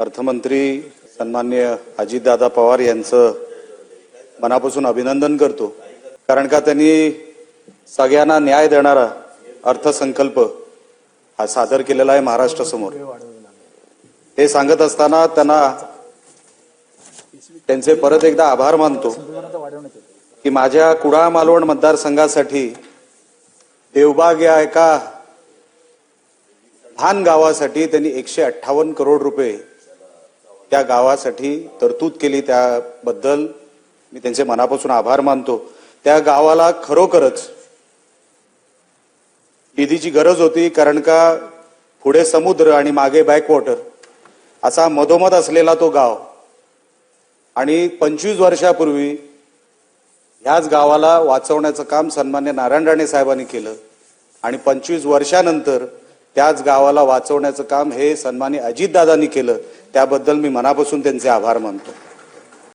अर्थमंत्री सन्माननीय अजितदादा पवार यांचं मनापासून अभिनंदन करतो, कारण का त्यांनी सगळ्यांना न्याय देणारा अर्थसंकल्प हा सादर केलेला आहे महाराष्ट्रासमोर। हे सांगत असताना त्यांचे परत एकदा आभार मानतो की माझ्या कुडाळ मालवण मतदारसंघासाठी देवबाग या एका लहान गावासाठी त्यांनी 158 करोड रुपये त्या गावासाठी तरतूद केली। त्याबद्दल मी त्यांचे मनापासून आभार मानतो। त्या गावाला खरोखरच निधीची गरज होती, कारण का पुढे समुद्र आणि मागे बॅकवॉटर असा मधोमध असलेला तो गाव, आणि 25 वर्षापूर्वी ह्याच गावाला वाचवण्याचं काम सन्मान्य नारायण राणे साहेबांनी केलं, आणि 25 वर्षानंतर त्याच गावाला वाचवण्याचं काम हे सन्मान्य अजितदादांनी केलं। त्याबद्दल मी मनापासून त्यांचे आभार मानतो।